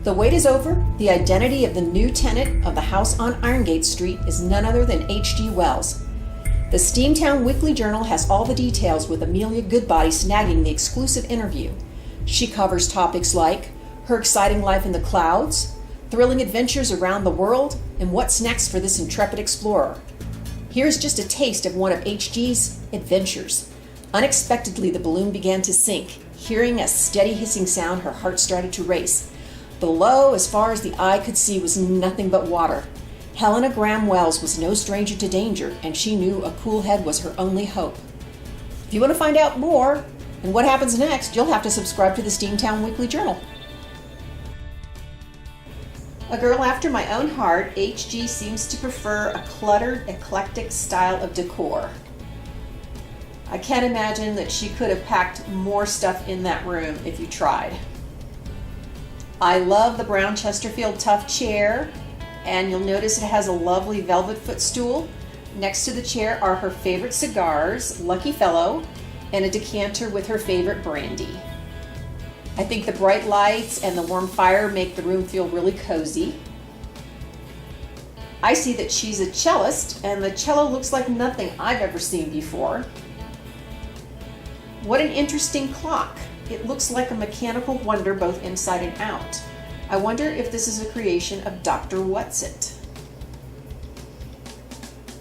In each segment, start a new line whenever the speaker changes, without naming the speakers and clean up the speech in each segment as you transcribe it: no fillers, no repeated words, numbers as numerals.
The wait is over. The identity of the new tenant of the house on Irongate Street is none other than H.G. Wells. The Steamtown Weekly Journal has all the details, with Amelia Goodbody snagging the exclusive interview. She covers topics like her exciting life in the clouds, thrilling adventures around the world, and what's next for this intrepid explorer. Here's just a taste of one of H.G.'s adventures. Unexpectedly, the balloon began to sink. Hearing a steady hissing sound, her heart started to race. Below, as far as the eye could see, was nothing but water. Helena Graham Wells was no stranger to danger, and she knew a cool head was her only hope. If you want to find out more and what happens next, you'll have to subscribe to the Steamtown Weekly Journal. A girl after my own heart, H.G. seems to prefer a cluttered, eclectic style of decor. I can't imagine that she could have packed more stuff in that room if you tried. I love the brown Chesterfield Tuff chair, and you'll notice it has a lovely velvet footstool. Next to the chair are her favorite cigars, Lucky Fellow, and a decanter with her favorite brandy. I think the bright lights and the warm fire make the room feel really cozy. I see that she's a cellist, and the cello looks like nothing I've ever seen before. What an interesting clock. It looks like a mechanical wonder both inside and out. I wonder if this is a creation of Dr. Whatsit.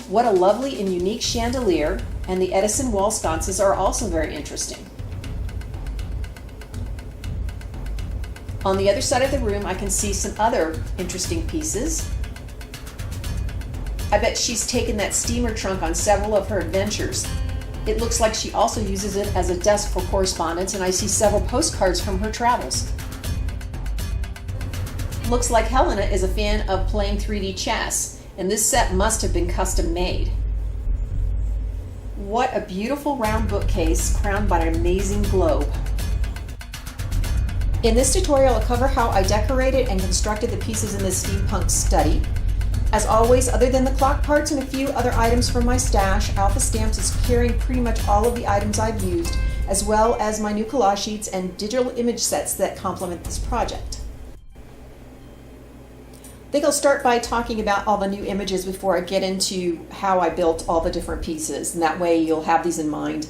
What a lovely and unique chandelier, and the Edison wall sconces are also very interesting. On the other side of the room, I can see some other interesting pieces. I bet she's taken that steamer trunk on several of her adventures. It looks like she also uses it as a desk for correspondence, and I see several postcards from her travels. Looks like Helena is a fan of playing 3D chess, and this set must have been custom made. What a beautiful round bookcase crowned by an amazing globe. In this tutorial, I'll cover how I decorated and constructed the pieces in this Steampunk Study. As always, other than the clock parts and a few other items from my stash, Alpha Stamps is carrying pretty much all of the items I've used, as well as my new collage sheets and digital image sets that complement this project. I think I'll start by talking about all the new images before I get into how I built all the different pieces, and that way you'll have these in mind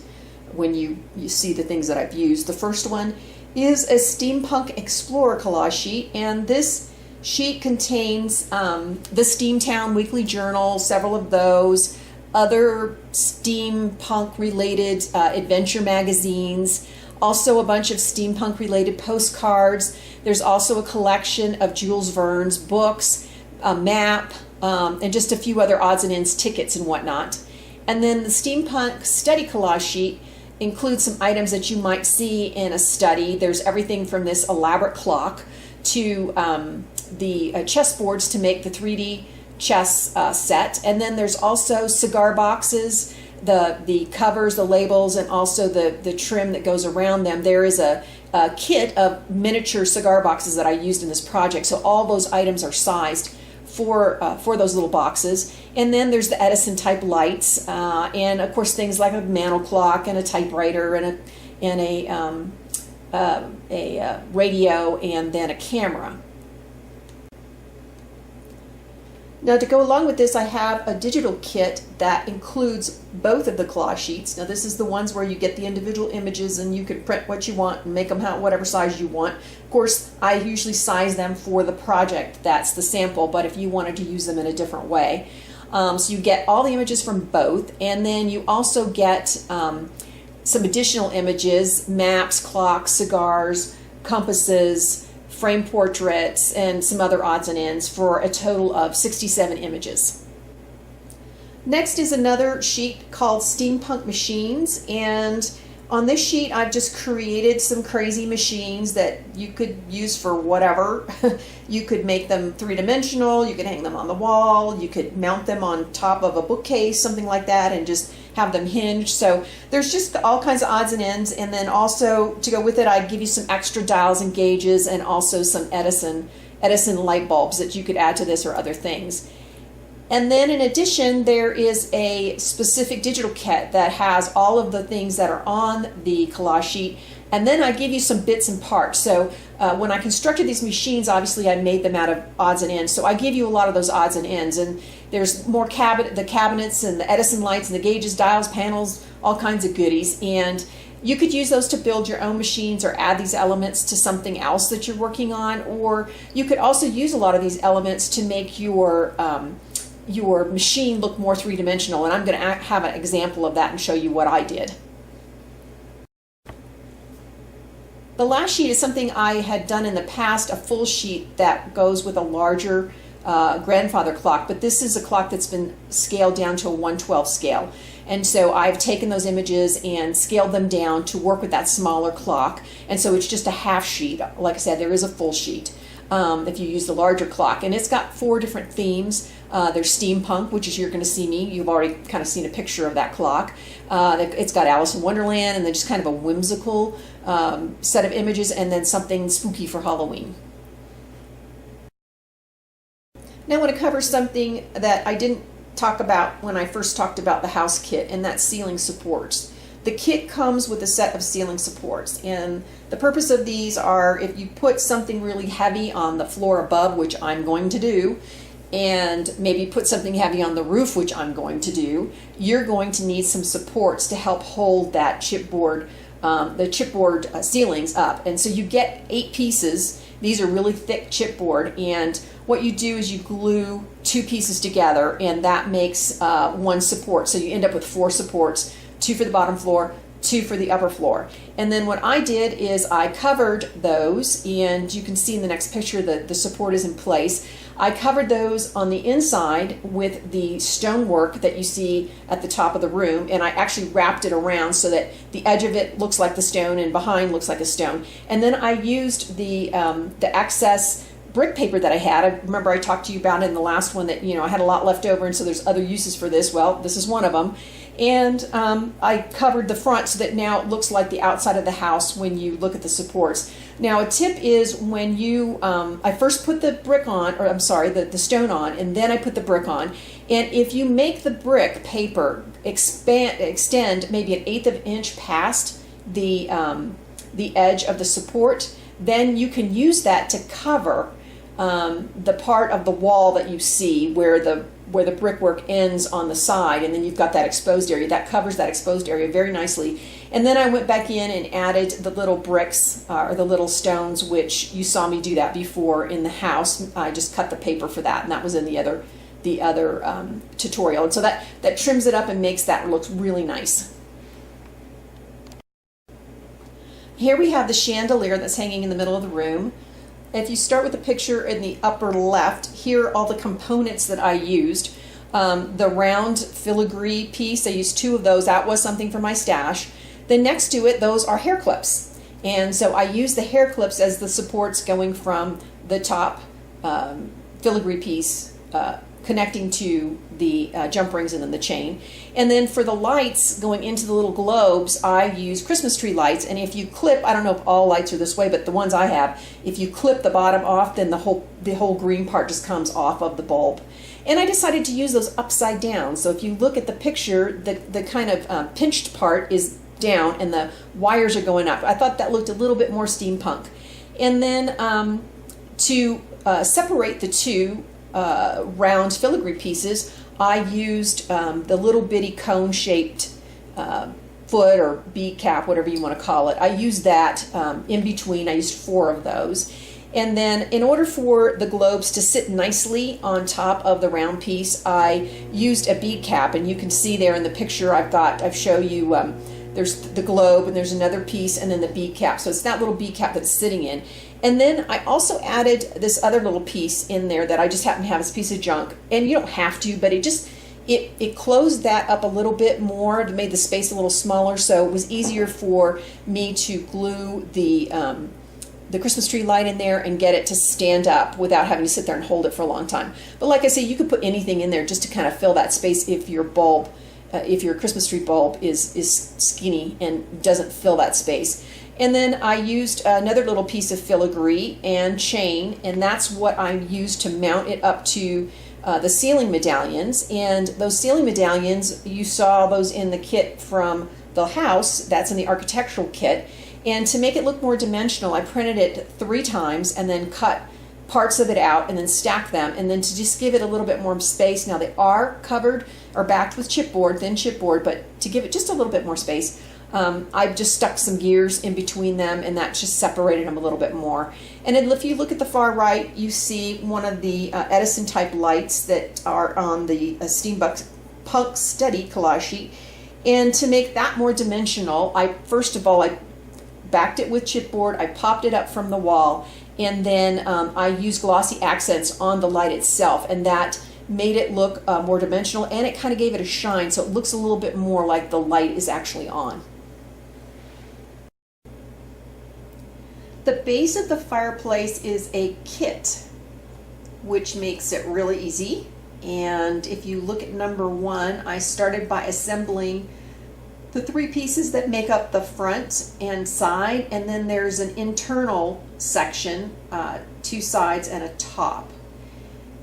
when you see the things that I've used. The first one is a Steampunk Explorer collage sheet, and this sheet contains the Steamtown Weekly Journal, several of those, other steampunk related adventure magazines, also a bunch of steampunk related postcards. There's also a collection of Jules Verne's books, a map, and just a few other odds and ends, tickets and whatnot. And then the Steampunk Study collage sheet includes some items that you might see in a study. There's everything from this elaborate clock to the chessboards to make the 3D chess set, and then there's also cigar boxes, the covers, the labels, and also the trim that goes around them. There is a kit of miniature cigar boxes that I used in this project, so all those items are sized for those little boxes. And then there's the Edison type lights, and of course things like a mantle clock and a typewriter and a radio, and then a camera. Now, to go along with this, I have a digital kit that includes both of the collage sheets. Now, this is the ones where you get the individual images and you can print what you want and make them whatever size you want. Of course, I usually size them for the project. That's the sample, but if you wanted to use them in a different way. So you get all the images from both, and then you also get some additional images, maps, clocks, cigars, compasses, frame portraits, and some other odds and ends for a total of 67 images. Next is another sheet called Steampunk Machines, and on this sheet I've just created some crazy machines that you could use for whatever. You could make them three-dimensional, you could hang them on the wall, you could mount them on top of a bookcase, something like that, and just have them hinged. So there's just all kinds of odds and ends, and then also to go with it I give you some extra dials and gauges, and also some Edison light bulbs that you could add to this or other things. And then in addition, there is a specific digital kit that has all of the things that are on the collage sheet. And then I give you some bits and parts. So when I constructed these machines, obviously I made them out of odds and ends. So I give you a lot of those odds and ends. And there's more the cabinets and the Edison lights and the gauges, dials, panels, all kinds of goodies. And you could use those to build your own machines or add these elements to something else that you're working on. Or you could also use a lot of these elements to make your machine look more three-dimensional. And I'm going to have an example of that and show you what I did. The last sheet is something I had done in the past, a full sheet that goes with a larger grandfather clock, but this is a clock that's been scaled down to a 1/12 scale. And so I've taken those images and scaled them down to work with that smaller clock. And so it's just a half sheet. Like I said, there is a full sheet if you use the larger clock. And it's got 4 different themes. There's steampunk, which is you're going to see me. You've already kind of seen a picture of that clock. It's got Alice in Wonderland, and then just kind of a whimsical set of images, and then something spooky for Halloween. Now I want to cover something that I didn't talk about when I first talked about the house kit, and that's ceiling supports. The kit comes with a set of ceiling supports, and the purpose of these are if you put something really heavy on the floor above, which I'm going to do, and maybe put something heavy on the roof, which I'm going to do, you're going to need some supports to help hold that chipboard, the chipboard ceilings up. And so you get 8 pieces. These are really thick chipboard, and what you do is you glue 2 pieces together, and that makes 1 support. So you end up with 4 supports, 2 for the bottom floor, 2 for the upper floor. And then what I did is I covered those, and you can see in the next picture that the support is in place. I covered those on the inside with the stonework that you see at the top of the room, and I actually wrapped it around so that the edge of it looks like the stone and behind looks like a stone. And then I used the excess brick paper that I had. I remember I talked to you about it in the last one that, I had a lot left over, and so there's other uses for this. Well, this is one of them. And I covered the front so that now it looks like the outside of the house when you look at the supports. Now a tip is when you, I first put the brick on, or I'm sorry, the stone on, and then I put the brick on. And if you make the brick paper extend maybe 1/8 of an inch past the edge of the support, then you can use that to cover the part of the wall that you see where the brickwork ends on the side, and then you've got that exposed area. That covers that exposed area very nicely. And then I went back in and added the little bricks or the little stones, which you saw me do that before in the house. I just cut the paper for that, and that was in the other tutorial. And so that trims it up and makes that look really nice. Here we have the chandelier that's hanging in the middle of the room. If you start with the picture in the upper left, here are all the components that I used. The round filigree piece, I used 2 of those. That was something for my stash. Then next to it, those are hair clips. And so I used the hair clips as the supports going from the top filigree piece connecting to the jump rings and then the chain. And then for the lights going into the little globes, I use Christmas tree lights. And if you clip, I don't know if all lights are this way, but the ones I have, if you clip the bottom off, then the whole green part just comes off of the bulb. And I decided to use those upside down. So if you look at the picture, the kind of pinched part is down and the wires are going up. I thought that looked a little bit more steampunk. And then to separate the 2 round filigree pieces, I used the little bitty cone-shaped foot or bead cap, whatever you want to call it. I used that in between. I used 4 of those. And then in order for the globes to sit nicely on top of the round piece, I used a bead cap. And you can see there in the picture I've shown you, there's the globe and there's another piece and then the bead cap. So it's that little bead cap that's sitting in. And then I also added this other little piece in there that I just happen to have as a piece of junk. And you don't have to, but it closed that up a little bit more. It made the space a little smaller, so it was easier for me to glue the Christmas tree light in there and get it to stand up without having to sit there and hold it for a long time. But like I say, you could put anything in there just to kind of fill that space if your bulb, if your Christmas tree bulb is skinny and doesn't fill that space. And then I used another little piece of filigree and chain, and that's what I used to mount it up to the ceiling medallions. And those ceiling medallions, you saw those in the kit from the house. That's in the architectural kit. And to make it look more dimensional, I printed it 3 times and then cut parts of it out and then stacked them, and then to just give it a little bit more space. Now they are covered or backed with chipboard, thin chipboard, but to give it just a little bit more space, I've just stuck some gears in between them, and that just separated them a little bit more. And then if you look at the far right, you see one of the Edison type lights that are on the Steampunk Study collage sheet. And to make that more dimensional, first of all, I backed it with chipboard, I popped it up from the wall, and then I used glossy accents on the light itself, and that made it look more dimensional, and it kind of gave it a shine, so it looks a little bit more like the light is actually on. The base of the fireplace is a kit, which makes it really easy. And if you look at number 1, I started by assembling the 3 pieces that make up the front and side, and then there's an internal section, 2 sides and a top.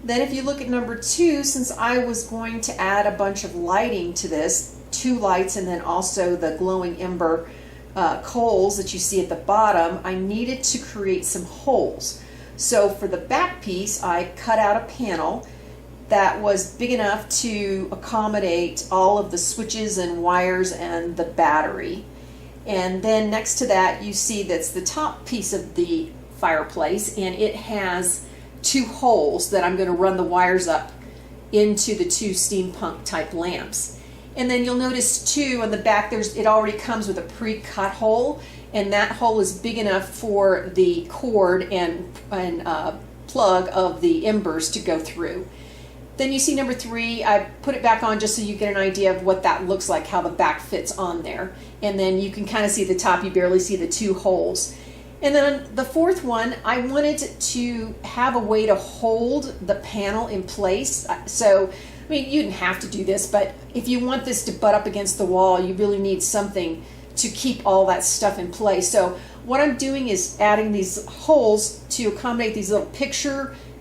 Then if you look at number 2, since I was going to add a bunch of lighting to this, 2 lights and then also the glowing ember coals that you see at the bottom, I needed to create some holes. So for the back piece, I cut out a panel that was big enough to accommodate all of the switches and wires and the battery. And then next to that, you see that's the top piece of the fireplace, and it has 2 holes that I'm going to run the wires up into the 2 steampunk type lamps. And then you'll notice too on the back, it already comes with a pre-cut hole, and that hole is big enough for the cord and plug of the embers to go through. Then you see number 3, I put it back on just so you get an idea of what that looks like, how the back fits on there. And then you can kind of see the top, you barely see the 2 holes. And then on the 4th one, I wanted to have a way to hold the panel in place. So, I mean, you didn't have to do this, but if you want this to butt up against the wall, you really need something to keep all that stuff in place. So what I'm doing is adding these holes to accommodate these little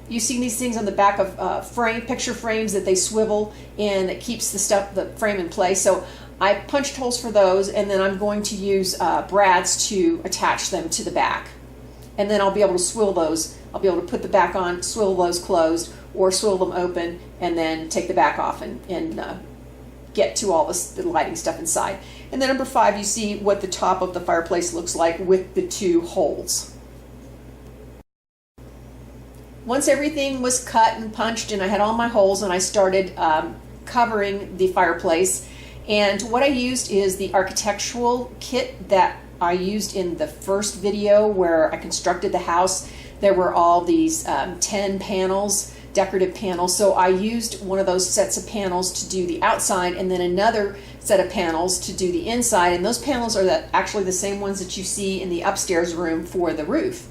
you see these things on the back of picture frames that they swivel, and it keeps the frame in place. So I punched holes for those, and then I'm going to use brads to attach them to the back. And then I'll be able to swivel those. I'll be able to put the back on, swivel those closed, or swivel them open, and then take the back off and get to all the lighting stuff inside. And then number 5, you see what the top of the fireplace looks like with the 2 holes. Once everything was cut and punched and I had all my holes, and I started covering the fireplace, and what I used is the architectural kit that I used in the first video where I constructed the house. There were all these 10 panels, decorative panels, so I used one of those sets of panels to do the outside, and then another set of panels to do the inside, and those panels are actually the same ones that you see in the upstairs room for the roof.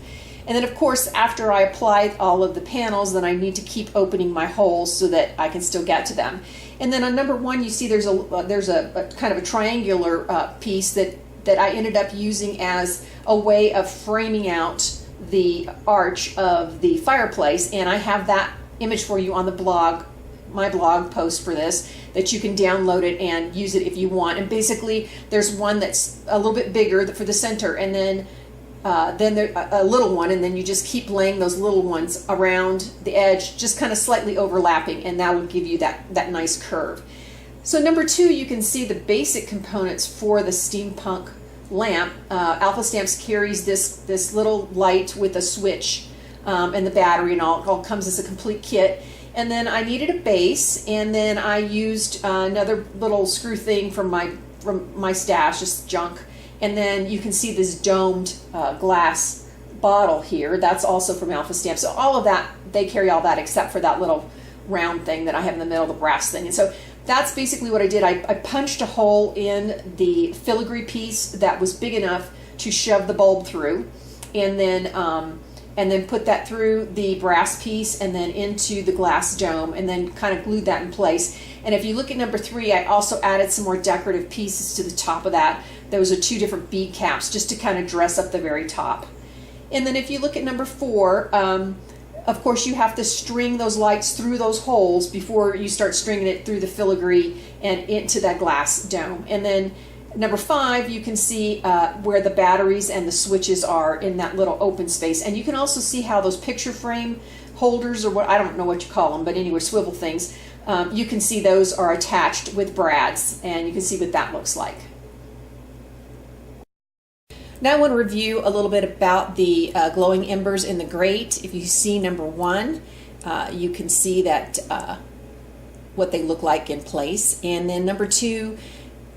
And then of course, after I apply all of the panels, then I need to keep opening my holes so that I can still get to them. And then on number 1, you see there's a kind of a triangular piece that I ended up using as a way of framing out the arch of the fireplace. And I have that image for you on the blog, my blog post for this, that you can download it and use it if you want. And basically, there's one that's a little bit bigger for the center, and then there a little one, and then you just keep laying those little ones around the edge, just kind of slightly overlapping, and that will give you that nice curve. So number 2, you can see the basic components for the steampunk lamp. Alpha Stamps carries this little light with a switch and the battery, and all comes as a complete kit. And then I needed a base, and then I used another little screw thing from my stash, just junk. And then you can see this domed glass bottle here. That's also from Alpha Stamps. So all of that, they carry all that except for that little round thing that I have in the middle, the brass thing. And so that's basically what I did. I punched a hole in the filigree piece that was big enough to shove the bulb through, and then put that through the brass piece and then into the glass dome, and then kind of glued that in place. And if you look at number 3, I also added some more decorative pieces to the top of that. Those are 2 different bead caps just to kind of dress up the very top. And then if you look at number 4, of course, you have to string those lights through those holes before you start stringing it through the filigree and into that glass dome. And then number 5, you can see where the batteries and the switches are in that little open space. And you can also see how those picture frame holders, or what, I don't know what you call them, but anyway, swivel things, you can see those are attached with brads, and you can see what that looks like. Now I want to review a little bit about the glowing embers in the grate. If you see number 1, you can see that what they look like in place. And then number 2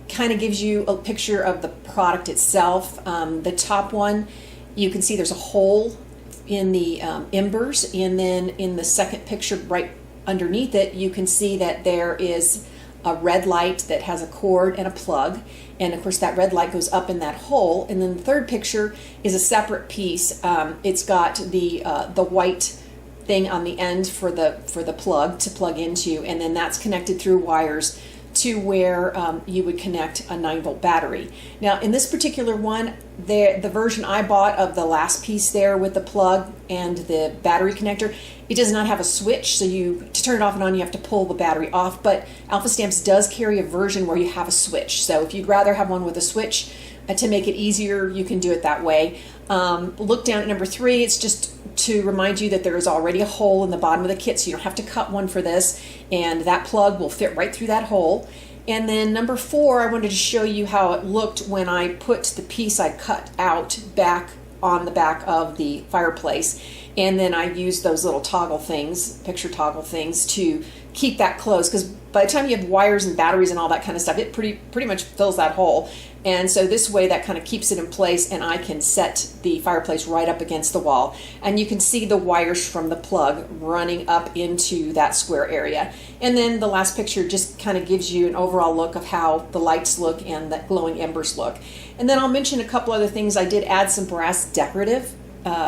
kind of gives you a picture of the product itself. The top one, you can see there's a hole in the embers, and then in the second picture right underneath it, you can see that there is a red light that has a cord and a plug, and of course that red light goes up in that hole. And then the third picture is a separate piece. It's got the white thing on the end for the plug to plug into, and then that's connected through wires to where you would connect a 9-volt battery. Now in this particular one, the version I bought of the last piece there with the plug and the battery connector, it does not have a switch, so to turn it off and on you have to pull the battery off. But Alpha Stamps does carry a version where you have a switch, so if you'd rather have one with a switch to make it easier, you can do it that way. Look down at number 3, it's just to remind you that there is already a hole in the bottom of the kit, so you don't have to cut one for this, and that plug will fit right through that hole. And then number 4, I wanted to show you how it looked when I put the piece I cut out back on the back of the fireplace, and then I used those little toggle things, picture toggle things, to keep that closed, because by the time you have wires and batteries and all that kind of stuff, it pretty much fills that hole. And so this way that kind of keeps it in place, and I can set the fireplace right up against the wall. And you can see the wires from the plug running up into that square area. And then the last picture just kind of gives you an overall look of how the lights look and the glowing embers look. And then I'll mention a couple other things. I did add some brass decorative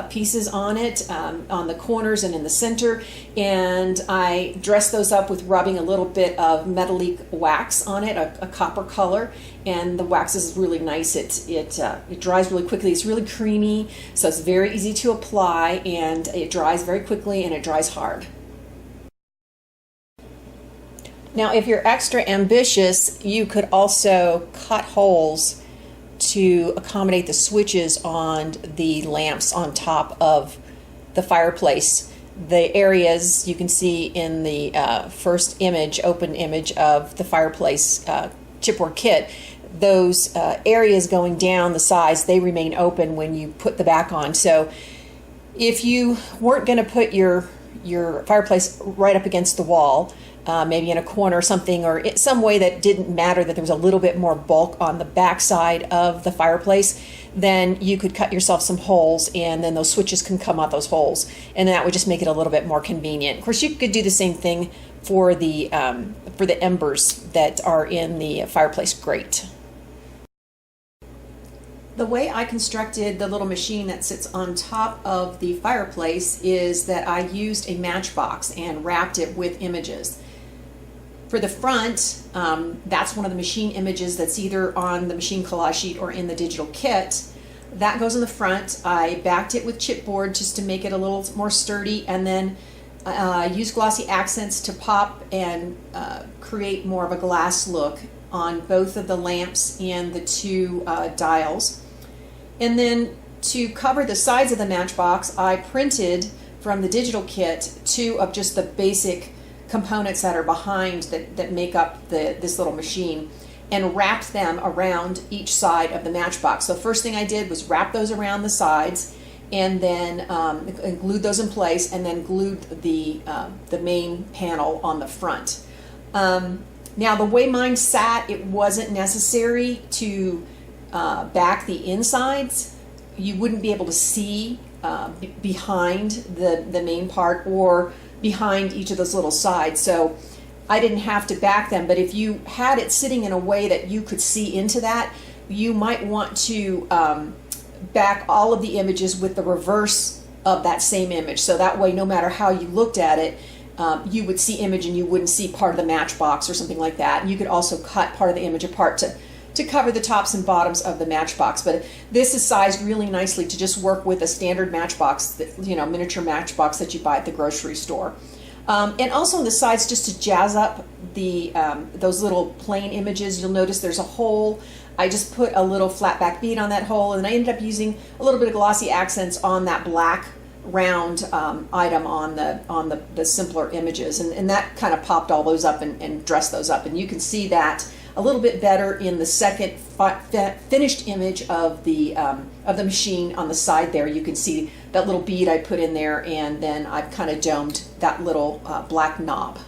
pieces on it, on the corners and in the center, and I dressed those up with rubbing a little bit of metallic wax on it, a copper color, and the wax is really nice. It dries really quickly. It's really creamy, so it's very easy to apply, and it dries very quickly and it dries hard. Now if you're extra ambitious, you could also cut holes to accommodate the switches on the lamps on top of the fireplace. The areas you can see in the first image, open image of the fireplace chipboard kit, those areas going down the sides, they remain open when you put the back on. So if you weren't going to put your fireplace right up against the wall, maybe in a corner or something, or some way that didn't matter, that there was a little bit more bulk on the back side of the fireplace, then you could cut yourself some holes, and then those switches can come out those holes, and that would just make it a little bit more convenient. Of course, you could do the same thing for the embers that are in the fireplace grate. The way I constructed the little machine that sits on top of the fireplace is that I used a matchbox and wrapped it with images. For the front, that's one of the machine images that's either on the machine collage sheet or in the digital kit. That goes in the front. I backed it with chipboard just to make it a little more sturdy, and then used glossy accents to pop and create more of a glass look on both of the lamps and the 2 dials. And then to cover the sides of the matchbox, I printed from the digital kit 2 of just the basic components that are behind that make up this little machine, and wrapped them around each side of the matchbox. So first thing I did was wrap those around the sides, and then glued those in place, and then glued the main panel on the front. Now the way mine sat, it wasn't necessary to back the insides. You wouldn't be able to see behind the main part or behind each of those little sides, so I didn't have to back them. But if you had it sitting in a way that you could see into that, you might want to back all of the images with the reverse of that same image, so that way no matter how you looked at it, you would see image and you wouldn't see part of the matchbox or something like that. And you could also cut part of the image apart to cover the tops and bottoms of the matchbox. But this is sized really nicely to just work with a standard matchbox, that, miniature matchbox that you buy at the grocery store. And also on the sides, just to jazz up the those little plain images, you'll notice there's a hole. I just put a little flat back bead on that hole, and I ended up using a little bit of glossy accents on that black round item on the simpler images, and that kind of popped all those up and dressed those up. And you can see that a little bit better in the second finished image of the machine on the side there. You can see that little bead I put in there, and then I've kind of domed that little black knob.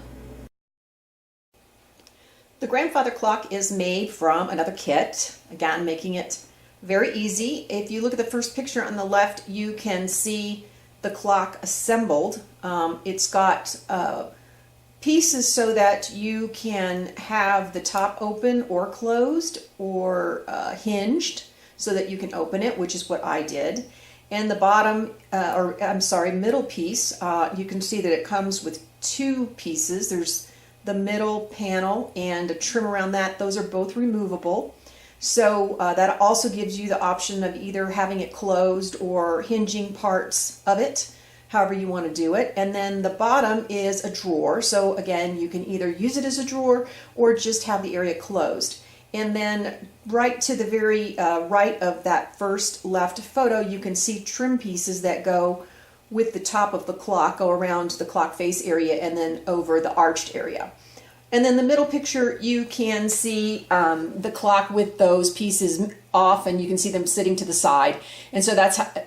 The grandfather clock is made from another kit, again making it very easy. If you look at the first picture on the left, you can see the clock assembled. It's got pieces so that you can have the top open or closed or hinged so that you can open it, which is what I did. And the bottom, middle piece, you can see that it comes with two pieces. There's the middle panel and a trim around that. Those are both removable. So that also gives you the option of either having it closed or hinging parts of it, however you want to do it. And then the bottom is a drawer. So again, you can either use it as a drawer or just have the area closed. And then right to the very right of that first left photo, you can see trim pieces that go with the top of the clock, go around the clock face area and then over the arched area. And then the middle picture, you can see the clock with those pieces off, and you can see them sitting to the side. And so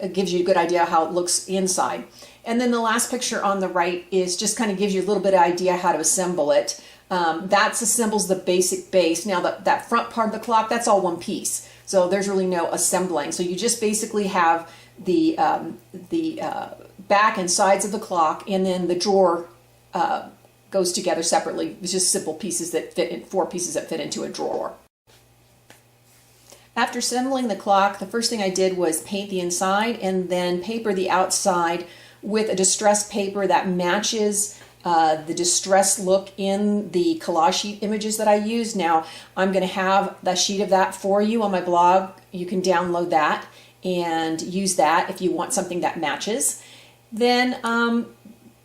it gives you a good idea how it looks inside. And then the last picture on the right is just kind of gives you a little bit of idea how to assemble it. That assembles the basic base. Now that front part of the clock, that's all one piece. So there's really no assembling. So you just basically have the back and sides of the clock, and then the drawer goes together separately. It's just simple pieces that fit in, 4 pieces that fit into a drawer. After assembling the clock, the first thing I did was paint the inside and then paper the outside with a distress paper that matches the distress look in the collage sheet images that I use. Now, I'm going to have the sheet of that for you on my blog. You can download that and use that if you want something that matches. Then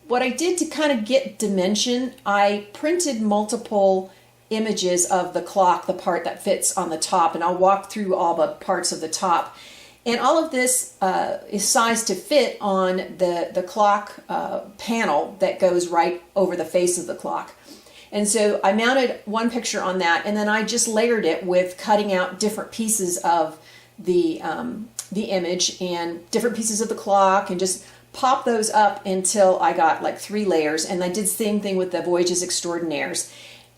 what I did to kind of get dimension, I printed multiple images of the clock, the part that fits on the top, and I'll walk through all the parts of the top. And all of this is sized to fit on the clock panel that goes right over the face of the clock. And so I mounted one picture on that, and then I just layered it with cutting out different pieces of the image and different pieces of the clock, and just pop those up until I got like 3 layers. And I did the same thing with the Voyages Extraordinaires.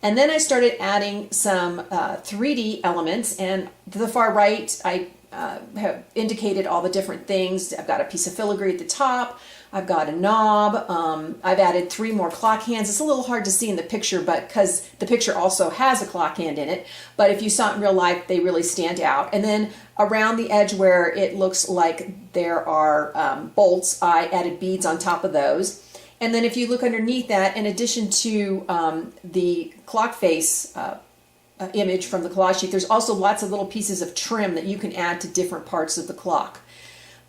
And then I started adding some 3D elements, and to the far right I have indicated all the different things. I've got a piece of filigree at the top, I've got a knob, I've added 3 more clock hands. It's a little hard to see in the picture, but because the picture also has a clock hand in it, but if you saw it in real life, they really stand out. And then around the edge where it looks like there are bolts, I added beads on top of those. And then if you look underneath that, in addition to the clock face image from the collage sheet, there's also lots of little pieces of trim that you can add to different parts of the clock.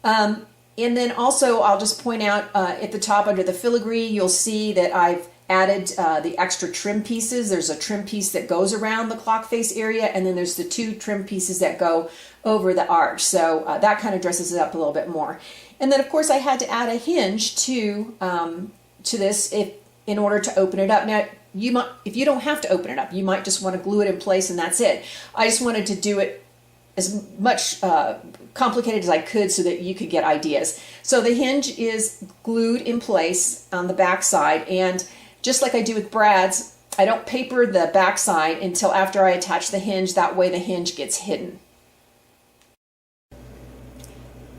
And then also I'll just point out at the top under the filigree, you'll see that I've added the extra trim pieces. There's a trim piece that goes around the clock face area, and then there's the 2 trim pieces that go over the arch. So that kind of dresses it up a little bit more. And then of course I had to add a hinge to this in order to open it up. Now, if you don't have to open it up, you might just want to glue it in place and that's it. I just wanted to do it as much complicated as I could so that you could get ideas. So the hinge is glued in place on the back side, and just like I do with Brad's, I don't paper the back side until after I attach the hinge. That way the hinge gets hidden.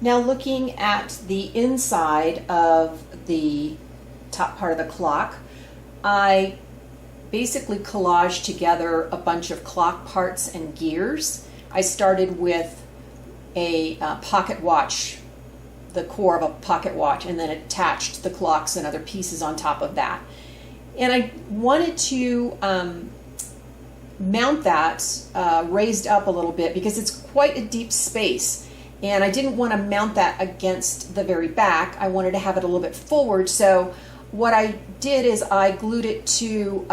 Now looking at the inside of the top part of the clock, I basically collaged together a bunch of clock parts and gears. I started with a pocket watch, the core of a pocket watch, and then attached the clocks and other pieces on top of that. And I wanted to mount that raised up a little bit because it's quite a deep space. And I didn't want to mount that against the very back. I wanted to have it a little bit forward. So what I did is I glued it to,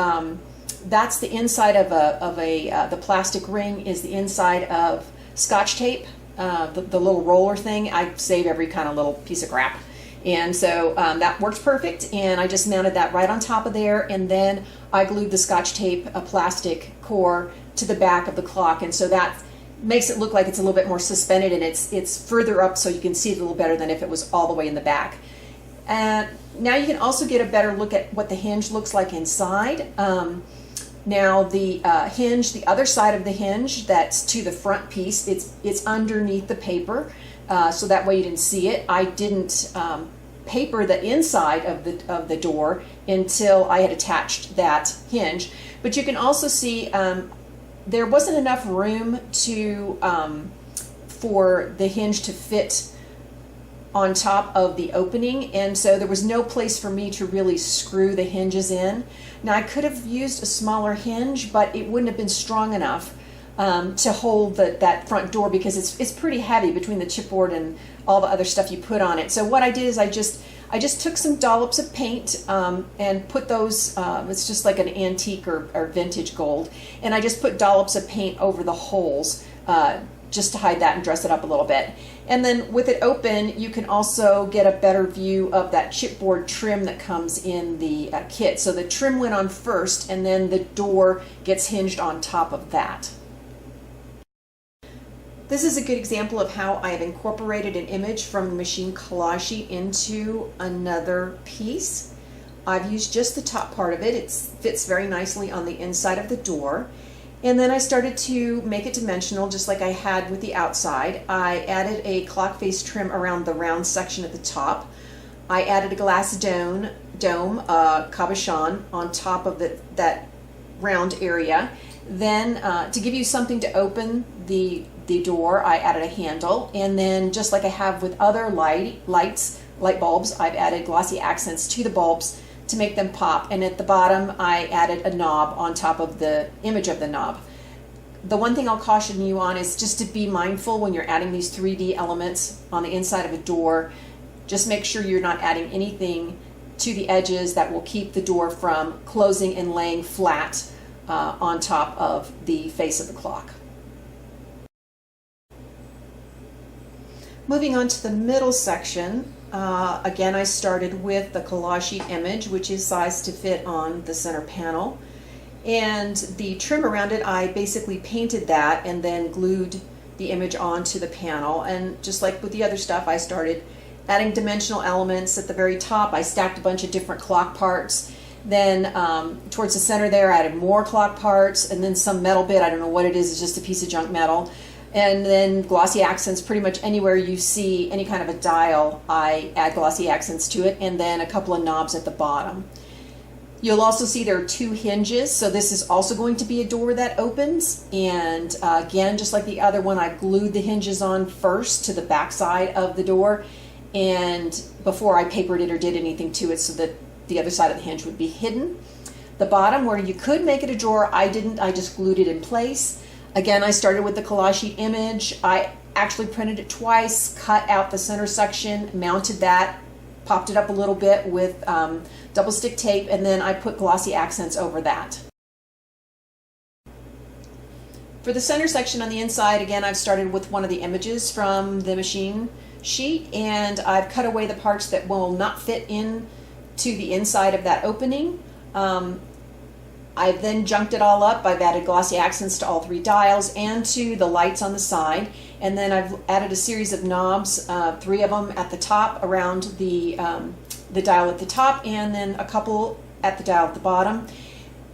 that's the inside of the plastic ring is the inside of Scotch tape, the little roller thing. I save every kind of little piece of crap. And so that works perfect. And I just mounted that right on top of there. And then I glued the Scotch tape, a plastic core, to the back of the clock. And so that makes it look like it's a little bit more suspended, and it's further up so you can see it a little better than if it was all the way in the back. And now you can also get a better look at what the hinge looks like inside. Now the hinge, the other side of the hinge that's to the front piece, it's underneath the paper, so that way you didn't see it. I didn't paper the inside of the door until I had attached that hinge. But you can also see there wasn't enough room to for the hinge to fit on top of the opening, and so there was no place for me to really screw the hinges in. Now I could have used a smaller hinge, but it wouldn't have been strong enough to hold that front door because it's pretty heavy between the chipboard and all the other stuff you put on it. So what I did is I just took some dollops of paint and put those, it's just like an antique or vintage gold, and I just put dollops of paint over the holes just to hide that and dress it up a little bit. And then with it open, you can also get a better view of that chipboard trim that comes in the kit. So the trim went on first, and then the door gets hinged on top of that. This is a good example of how I have incorporated an image from the machine collage sheet into another piece. I've used just the top part of it. It fits very nicely on the inside of the door. And then I started to make it dimensional just like I had with the outside. I added a clock face trim around the round section at the top. I added a glass dome, cabochon, on top of that round area. Then to give you something to open the door, I added a handle, and then just like I have with other light bulbs, I've added glossy accents to the bulbs to make them pop, and at the bottom I added a knob on top of the image of the knob. The one thing I'll caution you on is just to be mindful when you're adding these 3D elements on the inside of a door. Just make sure you're not adding anything to the edges that will keep the door from closing and laying flat on top of the face of the clock. Moving on to the middle section, again I started with the collage sheet image, which is sized to fit on the center panel. And the trim around it, I basically painted that and then glued the image onto the panel. And just like with the other stuff, I started adding dimensional elements. At the very top, I stacked a bunch of different clock parts. Then towards the center there, I added more clock parts, and then some metal bit. I don't know what it is. It's just a piece of junk metal. And then glossy accents. Pretty much anywhere you see any kind of a dial, I add glossy accents to it, and then a couple of knobs at the bottom. You'll also see there are 2 hinges, so this is also going to be a door that opens. And again, just like the other one, I glued the hinges on first to the back side of the door, and before I papered it or did anything to it, so that the other side of the hinge would be hidden. The bottom, where you could make it a drawer, I didn't. I just glued it in place. Again, I started with the collage sheet image. I actually printed it twice, cut out the center section, mounted that, popped it up a little bit with double stick tape, and then I put glossy accents over that. For the center section on the inside, again, I've started with one of the images from the machine sheet, and I've cut away the parts that will not fit in to the inside of that opening. I've then junked it all up. I've added glossy accents to all 3 dials and to the lights on the side. And then I've added a series of knobs, 3 of them at the top around the dial at the top, and then a couple at the dial at the bottom.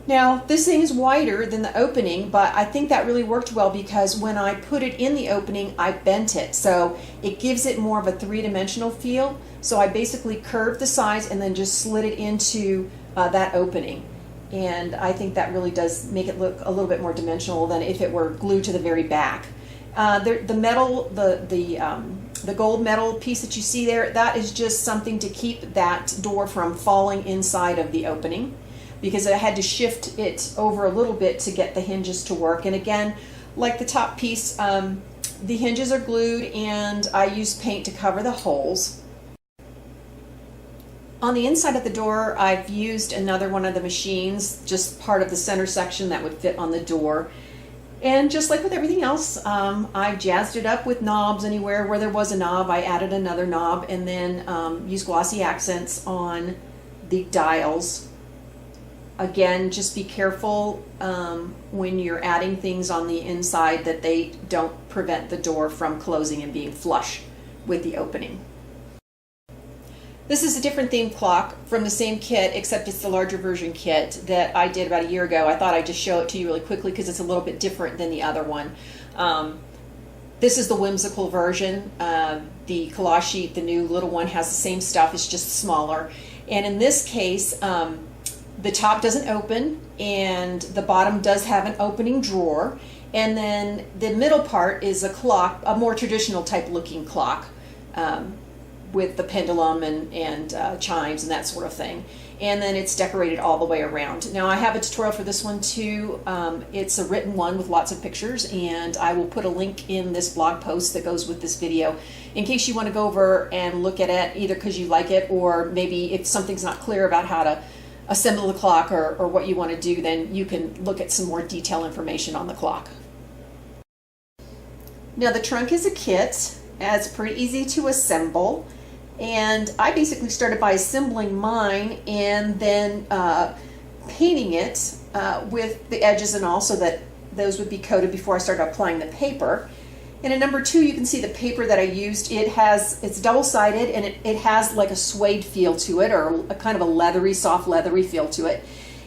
Now, this thing is wider than the opening, but I think that really worked well because when I put it in the opening, I bent it. So it gives it more of a 3-dimensional feel. So I basically curved the sides and then just slid it into that opening. And I think that really does make it look a little bit more dimensional than if it were glued to the very back. The metal, the gold metal piece that you see there, that is just something to keep that door from falling inside of the opening. because I had to shift it over a little bit to get the hinges to work. And again, like the top piece, the hinges are glued and I used paint to cover the holes. On the inside of the door, I've used another one of the machines, just part of the center section that would fit on the door. And just like with everything else, I jazzed it up with knobs. Anywhere where there was a knob, I added another knob, and then used glossy accents on the dials. Again, just be careful when you're adding things on the inside that they don't prevent the door from closing and being flush with the opening. This is a different themed clock from the same kit, except it's the larger version kit that I did about a year ago. I thought I'd just show it to you really quickly because it's a little bit different than the other one. This is the whimsical version. The collage sheet, the new little one, has the same stuff, it's just smaller. And in this case, the top doesn't open and the bottom does have an opening drawer. And then the middle part is a clock, a more traditional type looking clock. With the pendulum and chimes and that sort of thing. And then it's decorated all the way around. Now I have a tutorial for this one too. It's a written one with lots of pictures, and I will put a link in this blog post that goes with this video in case you want to go over and look at it, either because you like it or maybe if something's not clear about how to assemble the clock or what you want to do, then you can look at some more detailed information on the clock. Now the trunk is a kit. It's pretty easy to assemble. And I basically started by assembling mine and then painting it with the edges and all, so that those would be coated before I started applying the paper. And in number 2, you can see the paper that I used. It's double-sided and it has like a suede feel to it, or a kind of a leathery, soft leathery feel to it.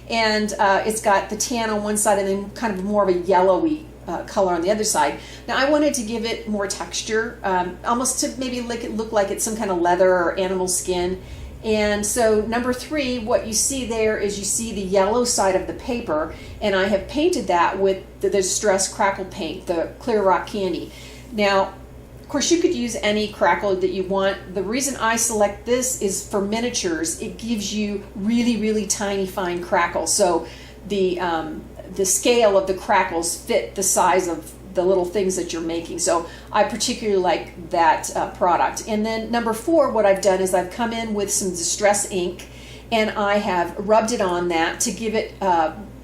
And it's got the tan on one side and then kind of more of a yellowy color on the other side. Now I wanted to give it more texture, almost to maybe look like it's some kind of leather or animal skin. And so number 3, what you see there is you see the yellow side of the paper, and I have painted that with the Distress Crackle paint, the Clear Rock Candy. Now, of course, you could use any crackle that you want. The reason I select this is for miniatures. It gives you really, really tiny, fine crackles. So the scale of the crackles fit the size of the little things that you're making. So I particularly like that product. And then number 4, what I've done is I've come in with some Distress ink and I have rubbed it on that to give it,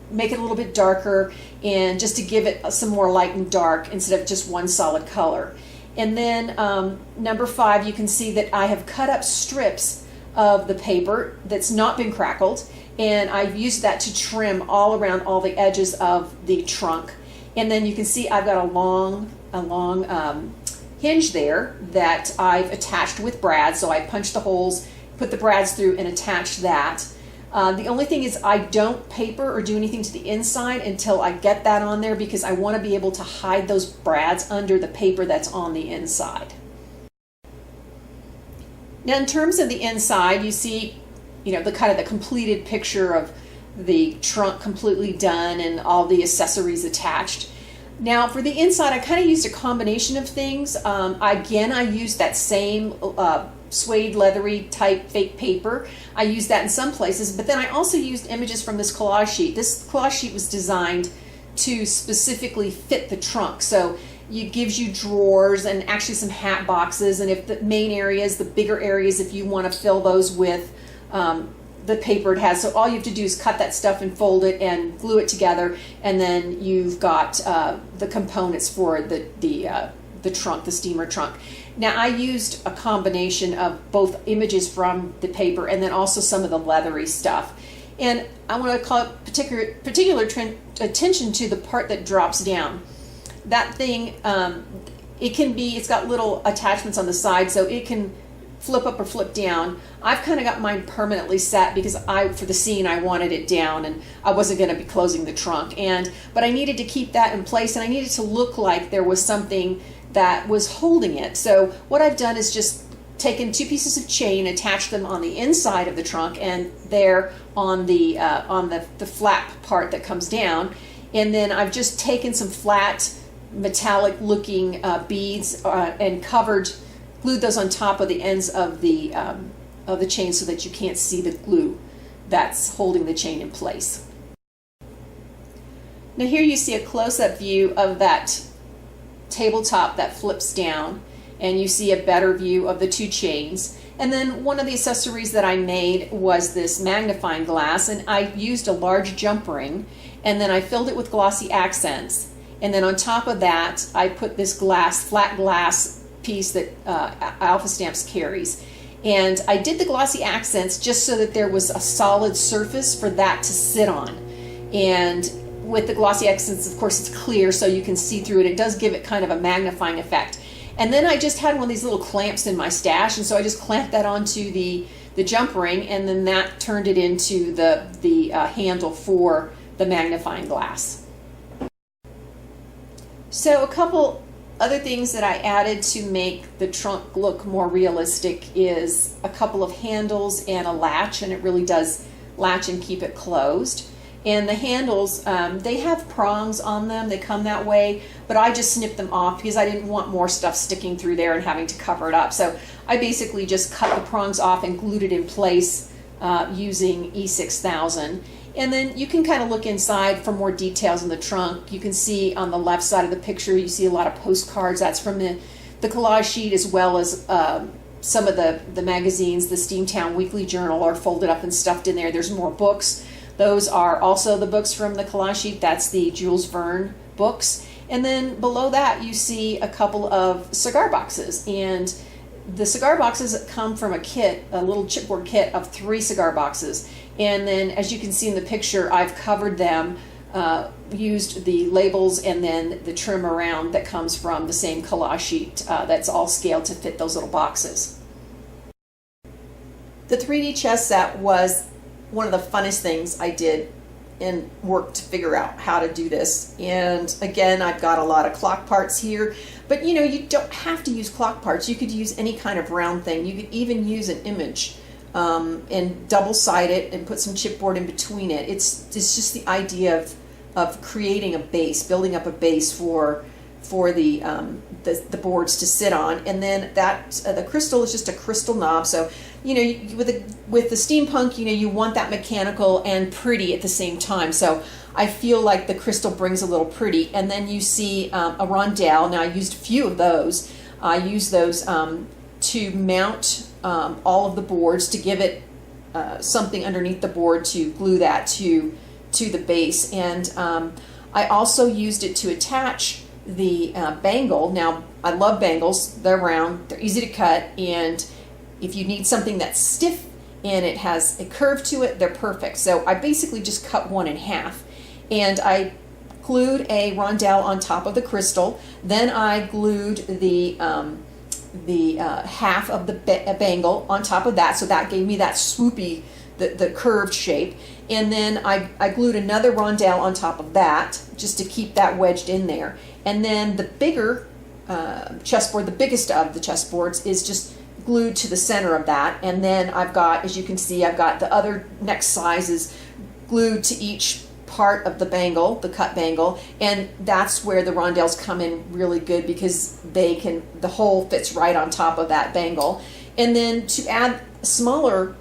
make it a little bit darker, and just to give it some more light and dark instead of just one solid color. And then number 5, you can see that I have cut up strips of the paper that's not been crackled, and I've used that to trim all around all the edges of the trunk. And then you can see I've got a long hinge there that I've attached with brads. So I punched the holes, put the brads through, and attached that. The only thing is I don't paper or do anything to the inside until I get that on there, because I want to be able to hide those brads under the paper that's on the inside. Now in terms of the inside, you see, the kind of the completed picture of the trunk completely done and all the accessories attached. Now for the inside, I kind of used a combination of things. Again, I used that same suede leathery type fake paper. I used that in some places, but then I also used images from this collage sheet. This collage sheet was designed to specifically fit the trunk. So it gives you drawers and actually some hat boxes, and if the main areas, the bigger areas, if you want to fill those with the paper it has. So all you have to do is cut that stuff and fold it and glue it together, and then you've got the components for the trunk, the steamer trunk. Now I used a combination of both images from the paper and then also some of the leathery stuff. And I want to call particular attention to the part that drops down. That thing, it's got little attachments on the side, so it can flip up or flip down. I've kind of got mine permanently set because for the scene, I wanted it down and I wasn't going to be closing the trunk. But I needed to keep that in place, and I needed to look like there was something that was holding it. So what I've done is just taken 2 pieces of chain, attached them on the inside of the trunk and there on the flap part that comes down. And then I've just taken some flat metallic looking beads and glued those on top of the ends of the chain so that you can't see the glue that's holding the chain in place. Now here you see a close-up view of that tabletop that flips down, and you see a better view of the two chains. And then one of the accessories that I made was this magnifying glass, and I used a large jump ring, and then I filled it with glossy accents. And then on top of that, I put this glass, flat glass piece that Alpha Stamps carries. And I did the glossy accents just so that there was a solid surface for that to sit on. And with the glossy accents, of course, it's clear so you can see through it. It does give it kind of a magnifying effect. And then I just had one of these little clamps in my stash, and so I just clamped that onto the jump ring, and then that turned it into the handle for the magnifying glass. So a couple other things that I added to make the trunk look more realistic is a couple of handles and a latch, and it really does latch and keep it closed. And the handles, they have prongs on them, they come that way, but I just snipped them off because I didn't want more stuff sticking through there and having to cover it up. So I basically just cut the prongs off and glued it in place using E6000. And then you can kind of look inside for more details in the trunk. You can see on the left side of the picture, you see a lot of postcards. That's from the collage sheet, as well as some of the magazines. The Steamtown Weekly Journal are folded up and stuffed in there. There's more books. Those are also the books from the collage sheet. That's the Jules Verne books. And then below that, you see a couple of cigar boxes. And the cigar boxes come from a kit, a little chipboard kit of 3 cigar boxes. And then, as you can see in the picture, I've covered them, used the labels and then the trim around that comes from the same collage sheet that's all scaled to fit those little boxes. The 3D chess set was one of the funnest things I did and worked to figure out how to do this. And again, I've got a lot of clock parts here, but you know, you don't have to use clock parts. You could use any kind of round thing. You could even use an image and double side it and put some chipboard in between it. It's just the idea of creating a base, building up a base for the boards to sit on. And then that the crystal is just a crystal knob. So you know, with the steampunk, you know, you want that mechanical and pretty at the same time. So I feel like the crystal brings a little pretty. And then you see a rondelle. Now I used a few of those. I used those to mount all of the boards, to give it something underneath the board to glue that to the base. And I also used it to attach the bangle. Now I love bangles. They're round, they're easy to cut, and if you need something that's stiff and it has a curve to it, they're perfect. So I basically just cut one in half, and I glued a rondelle on top of the crystal. Then I glued the half of the bangle on top of that, so that gave me that swoopy, the curved shape. And then I glued another rondelle on top of that just to keep that wedged in there. And then the bigger chessboard, the biggest of the chessboards, is just glued to the center of that. And then I've got, as you can see, I've got the other next sizes glued to each part of the bangle, the cut bangle, and that's where the rondelles come in really good, because the hole fits right on top of that bangle. And then to add smaller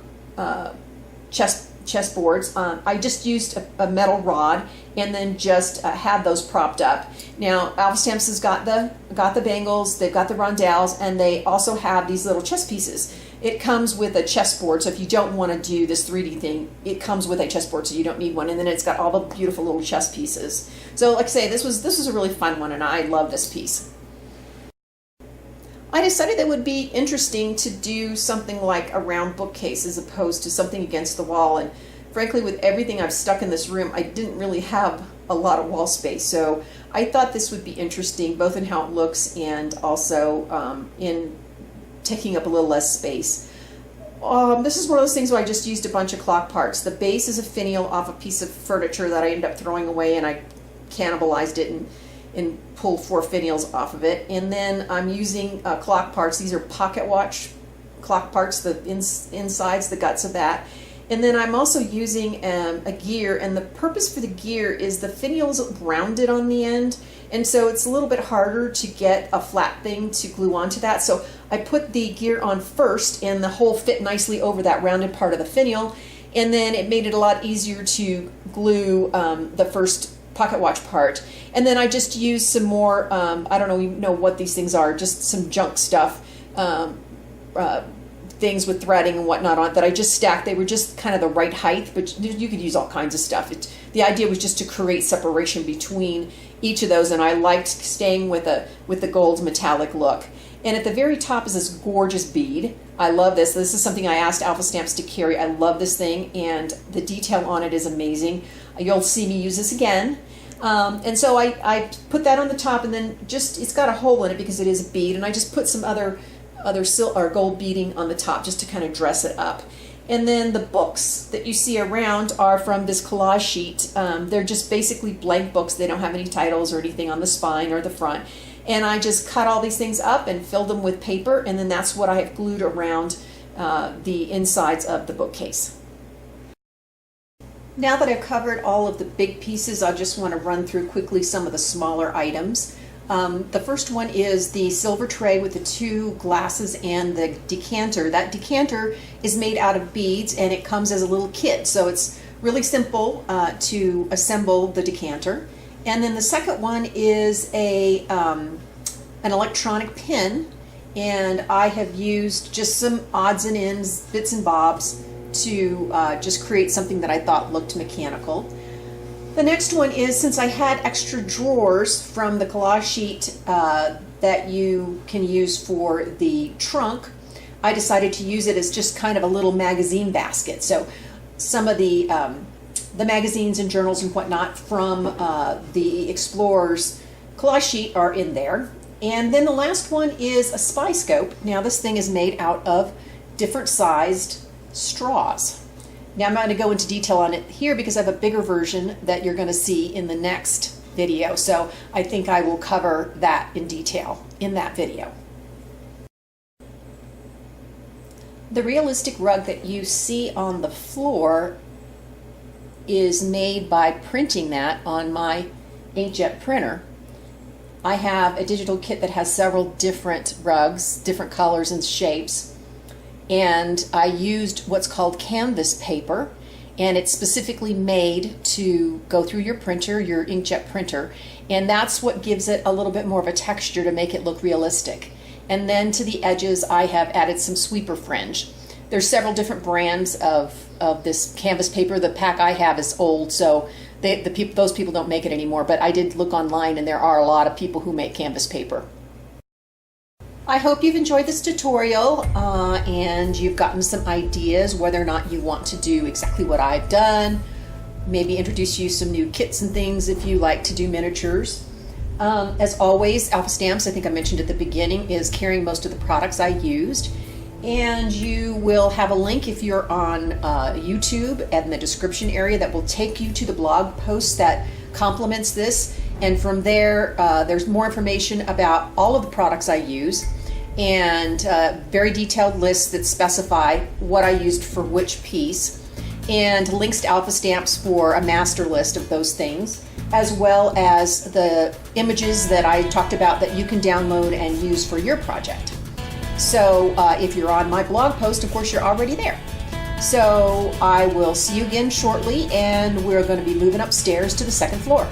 chessboards, I just used a metal rod and then just had those propped up. Now Alpha Stamps has got the bangles, they've got the rondelles, and they also have these little chess pieces. It comes with a chessboard, so if you don't want to do this 3D thing, it comes with a chessboard, so you don't need one. And then it's got all the beautiful little chess pieces. So like I say, this was a really fun one, and I love this piece. I decided that it would be interesting to do something like a round bookcase as opposed to something against the wall. And frankly, with everything I've stuck in this room, I didn't really have a lot of wall space. So I thought this would be interesting, both in how it looks and also in taking up a little less space. This is one of those things where I just used a bunch of clock parts. The base is a finial off a piece of furniture that I ended up throwing away, and I cannibalized it and pulled 4 finials off of it. And then I'm using clock parts. These are pocket watch clock parts, the insides, the guts of that. And then I'm also using a gear, and the purpose for the gear is the finial's rounded on the end, and so it's a little bit harder to get a flat thing to glue onto that. So I put the gear on first, and the hole fit nicely over that rounded part of the finial. and then it made it a lot easier to glue the first pocket watch part. And then I just used some more, I don't even know what these things are, just some junk stuff, things with threading and whatnot on it that I just stacked. They were just kind of the right height, but you could use all kinds of stuff. The idea was just to create separation between each of those, and I liked staying with the gold metallic look. And at the very top is this gorgeous bead. I love this. This is something I asked Alpha Stamps to carry. I love this thing, and the detail on it is amazing. You'll see me use this again. And so I put that on the top, and then it's got a hole in it because it is a bead, and I just put some other gold beading on the top just to kind of dress it up. And then the books that you see around are from this collage sheet. They're just basically blank books. They don't have any titles or anything on the spine or the front. And I just cut all these things up and filled them with paper, and then that's what I have glued around the insides of the bookcase. Now that I've covered all of the big pieces, I just want to run through quickly some of the smaller items. The first one is the silver tray with the 2 glasses and the decanter. That decanter is made out of beads, and it comes as a little kit, so it's really simple to assemble the decanter. And then the second one is an electronic pin, and I have used just some odds and ends, bits and bobs, to just create something that I thought looked mechanical. The next one is, since I had extra drawers from the collage sheet that you can use for the trunk, I decided to use it as just kind of a little magazine basket. So some of the magazines and journals and whatnot from the Explorers collage sheet are in there. And then the last one is a spy scope. Now this thing is made out of different sized straws. Now I'm not going to go into detail on it here because I have a bigger version that you're going to see in the next video. So I think I will cover that in detail in that video. The realistic rug that you see on the floor is made by printing that on my inkjet printer. I have a digital kit that has several different rugs, different colors and shapes, and I used what's called canvas paper, and it's specifically made to go through your printer, your inkjet printer, and that's what gives it a little bit more of a texture to make it look realistic. And then to the edges I have added some sweeper fringe. There's several different brands of this canvas paper. The pack I have is old, so those people don't make it anymore, but I did look online and there are a lot of people who make canvas paper. I hope you've enjoyed this tutorial and you've gotten some ideas whether or not you want to do exactly what I've done, maybe introduce you some new kits and things if you like to do miniatures. As always, Alpha Stamps, I think I mentioned at the beginning, is carrying most of the products I used. And you will have a link if you're on YouTube and in the description area that will take you to the blog post that complements this. And from there, there's more information about all of the products I use and very detailed lists that specify what I used for which piece, and links to Alpha Stamps for a master list of those things, as well as the images that I talked about that you can download and use for your project. So if you're on my blog post, of course, you're already there. So I will see you again shortly, and we're going to be moving upstairs to the second floor.